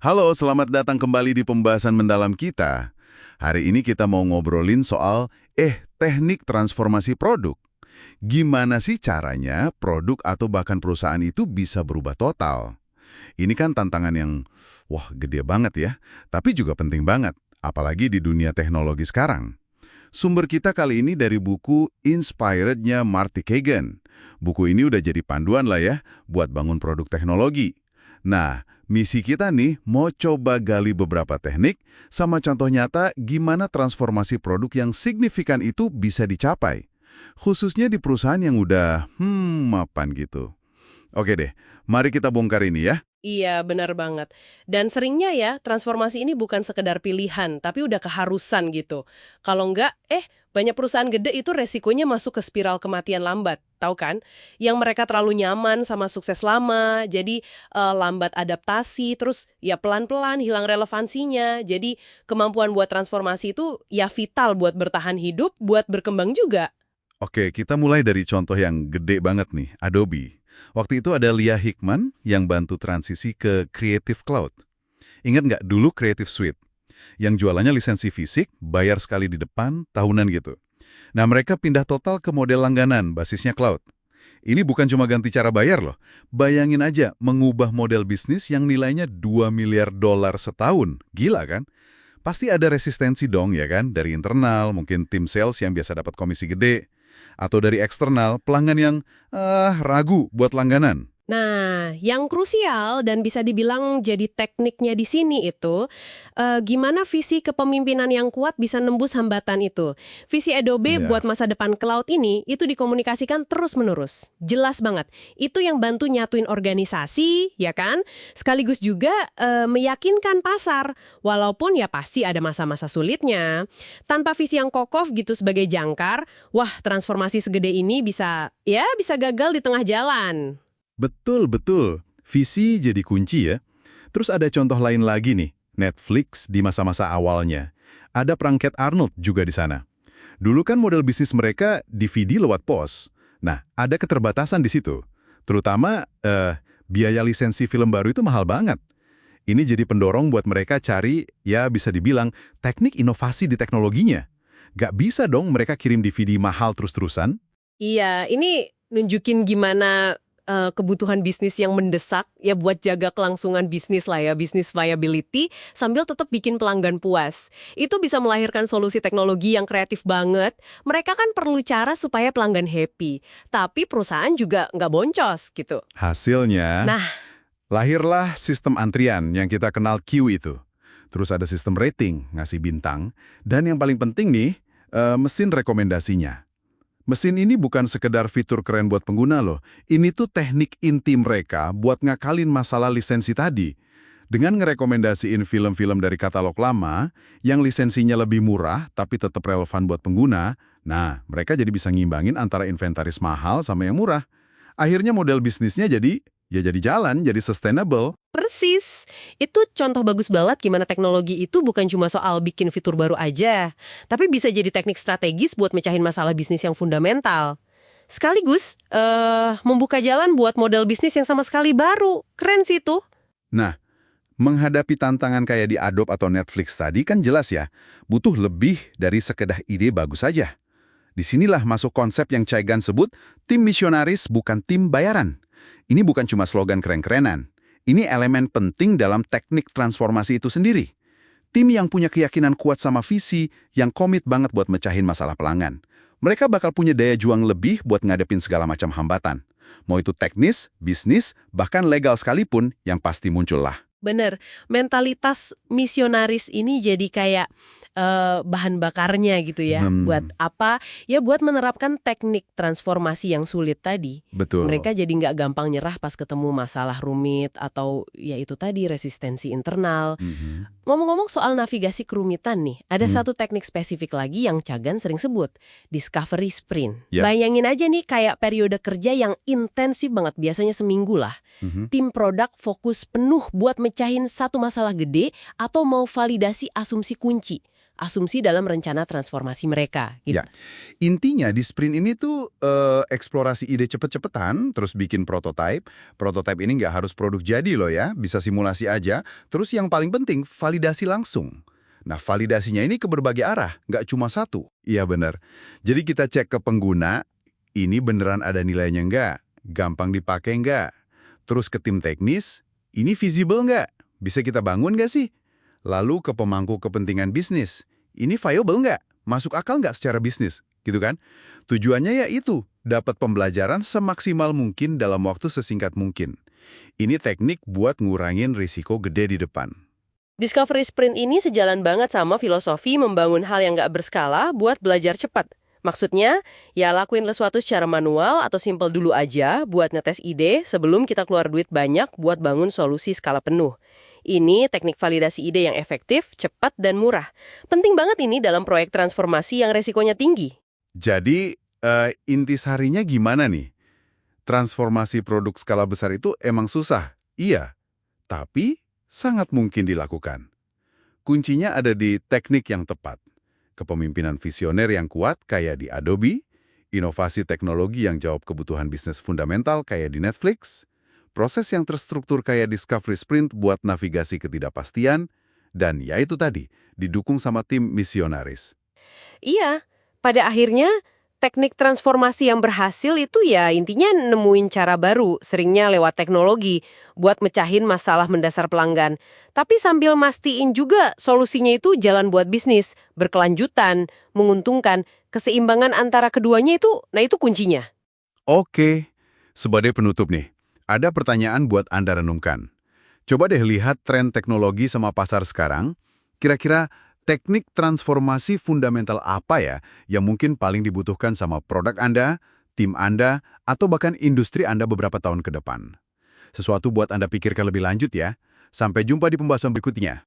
Halo, selamat datang kembali di pembahasan mendalam kita. Hari ini kita mau ngobrolin soal teknik transformasi produk. Gimana sih caranya produk atau bahkan perusahaan itu bisa berubah total? Ini kan tantangan yang, wah, gede banget ya, tapi juga penting banget, apalagi di dunia teknologi sekarang. Sumber kita kali ini dari buku Inspired-nya Marty Kagan. Buku ini udah jadi panduan lah ya buat bangun produk teknologi. Nah, misi kita nih mau coba gali beberapa teknik sama contoh nyata gimana transformasi produk yang signifikan itu bisa dicapai. Khususnya di perusahaan yang udah, mapan gitu. Oke deh, mari kita bongkar ini ya. Iya, benar banget. Dan seringnya ya, transformasi ini bukan sekedar pilihan, tapi udah keharusan gitu. Kalau enggak, banyak perusahaan gede itu resikonya masuk ke spiral kematian lambat. Tahu kan? Yang mereka terlalu nyaman sama sukses lama, jadi lambat adaptasi, terus ya pelan-pelan hilang relevansinya. Jadi kemampuan buat transformasi itu ya vital buat bertahan hidup, buat berkembang juga. Oke, kita mulai dari contoh yang gede banget nih, Adobe. Waktu itu ada Lia Hickman yang bantu transisi ke Creative Cloud. Ingat nggak dulu Creative Suite? Yang jualannya lisensi fisik, bayar sekali di depan, tahunan gitu. Nah, mereka pindah total ke model langganan, basisnya cloud. Ini bukan cuma ganti cara bayar loh. Bayangin aja, mengubah model bisnis yang nilainya 2 miliar dolar setahun. Gila kan? Pasti ada resistensi dong ya kan? Dari internal, mungkin tim sales yang biasa dapat komisi gede. Atau dari eksternal, pelanggan yang ragu buat langganan. Nah, yang krusial dan bisa dibilang jadi tekniknya di sini itu, gimana visi kepemimpinan yang kuat bisa nembus hambatan itu. Visi Adobe buat Ya. masa depan cloud ini, itu dikomunikasikan terus-menerus. Jelas banget. Itu yang bantu nyatuin organisasi, ya kan? Sekaligus juga meyakinkan pasar. Walaupun ya pasti ada masa-masa sulitnya. Tanpa visi yang kokoh gitu sebagai jangkar, wah transformasi segede ini bisa gagal di tengah jalan. Betul, betul. Visi jadi kunci ya. Terus ada contoh lain lagi nih, Netflix di masa-masa awalnya. Ada perangkat Arnold juga di sana. Dulu kan model bisnis mereka DVD lewat pos. Nah, ada keterbatasan di situ. Terutama biaya lisensi film baru itu mahal banget. Ini jadi pendorong buat mereka cari, ya bisa dibilang, teknik inovasi di teknologinya. Gak bisa dong mereka kirim DVD mahal terus-terusan. Iya, ini nunjukin gimana kebutuhan bisnis yang mendesak ya buat jaga kelangsungan bisnis lah ya, bisnis viability sambil tetap bikin pelanggan puas. Itu bisa melahirkan solusi teknologi yang kreatif banget. Mereka kan perlu cara supaya pelanggan happy, tapi perusahaan juga nggak boncos gitu. Hasilnya, Nah, lahirlah sistem antrian yang kita kenal queue itu. Terus ada sistem rating, ngasih bintang. Dan yang paling penting nih, mesin rekomendasinya. Mesin ini bukan sekedar fitur keren buat pengguna loh. Ini tuh teknik inti mereka buat ngakalin masalah lisensi tadi. Dengan ngerekomendasiin film-film dari katalog lama, yang lisensinya lebih murah tapi tetap relevan buat pengguna, nah mereka jadi bisa ngimbangin antara inventaris mahal sama yang murah. Akhirnya model bisnisnya jadi jalan, jadi sustainable. persis. Itu contoh bagus banget gimana teknologi itu bukan cuma soal bikin fitur baru aja, tapi bisa jadi teknik strategis buat mecahin masalah bisnis yang fundamental. Sekaligus, membuka jalan buat model bisnis yang sama sekali baru. Keren sih itu. Nah, menghadapi tantangan kayak di Adobe atau Netflix tadi kan jelas ya, butuh lebih dari sekedar ide bagus saja. Disinilah masuk konsep yang Caigan sebut, tim misionaris bukan tim bayaran. Ini bukan cuma slogan keren-kerenan. Ini elemen penting dalam teknik transformasi itu sendiri. Tim yang punya keyakinan kuat sama visi, yang komit banget buat mecahin masalah pelanggan. Mereka bakal punya daya juang lebih buat ngadepin segala macam hambatan. Mau itu teknis, bisnis, bahkan legal sekalipun, yang pasti muncul lah. Bener, mentalitas misionaris ini jadi kayak bahan bakarnya gitu ya. Buat Hmm, apa? Ya buat menerapkan teknik transformasi yang sulit tadi. betul. Mereka jadi nggak gampang nyerah pas ketemu masalah rumit atau ya itu tadi resistensi internal. Mhm. Ngomong-ngomong soal navigasi kerumitan nih, ada Hmm, satu teknik spesifik lagi yang Cagan sering sebut, discovery sprint. ya. Bayangin aja nih kayak periode kerja yang intensif banget, biasanya seminggu lah. Mhm. Tim produk fokus penuh buat mecahin satu masalah gede atau mau validasi asumsi kunci. asumsi dalam rencana transformasi mereka. Gitu. Ya, intinya di sprint ini tuh eksplorasi ide cepet-cepetan, terus bikin prototype. Prototype ini nggak harus produk jadi loh ya, bisa simulasi aja. Terus yang paling penting, validasi langsung. Nah, validasinya ini ke berbagai arah, nggak cuma satu. Iya benar. Jadi kita cek ke pengguna, ini beneran ada nilainya nggak? Gampang dipakai nggak? Terus ke tim teknis, ini visible nggak? Bisa kita bangun nggak sih? Lalu ke pemangku kepentingan bisnis, ini viable nggak? Masuk akal nggak secara bisnis? Gitu kan? Tujuannya ya itu, dapat pembelajaran semaksimal mungkin dalam waktu sesingkat mungkin. Ini teknik buat ngurangin risiko gede di depan. Discovery Sprint ini sejalan banget sama filosofi membangun hal yang nggak berskala buat belajar cepat. Maksudnya, ya lakuin sesuatu secara manual atau simple dulu aja buat ngetes ide sebelum kita keluar duit banyak buat bangun solusi skala penuh. Ini teknik validasi ide yang efektif, cepat, dan murah. Penting banget ini dalam proyek transformasi yang resikonya tinggi. Jadi, intisarinya gimana nih? Transformasi produk skala besar itu emang susah, iya. Tapi, sangat mungkin dilakukan. Kuncinya ada di teknik yang tepat. Kepemimpinan visioner yang kuat kayak di Adobe, inovasi teknologi yang jawab kebutuhan bisnis fundamental kayak di Netflix, proses yang terstruktur kayak Discovery Sprint buat navigasi ketidakpastian, dan ya itu tadi, didukung sama tim misionaris. Iya, pada akhirnya teknik transformasi yang berhasil itu ya intinya nemuin cara baru, seringnya lewat teknologi, buat mecahin masalah mendasar pelanggan. Tapi sambil mastiin juga solusinya itu jalan buat bisnis, berkelanjutan, menguntungkan, keseimbangan antara keduanya itu, nah itu kuncinya. Oke, sebagai penutup nih, ada pertanyaan buat Anda renungkan. Coba deh lihat tren teknologi sama pasar sekarang, kira-kira teknik transformasi fundamental apa ya yang mungkin paling dibutuhkan sama produk Anda, tim Anda, atau bahkan industri Anda beberapa tahun ke depan? Sesuatu buat Anda pikirkan lebih lanjut ya. Sampai jumpa di pembahasan berikutnya.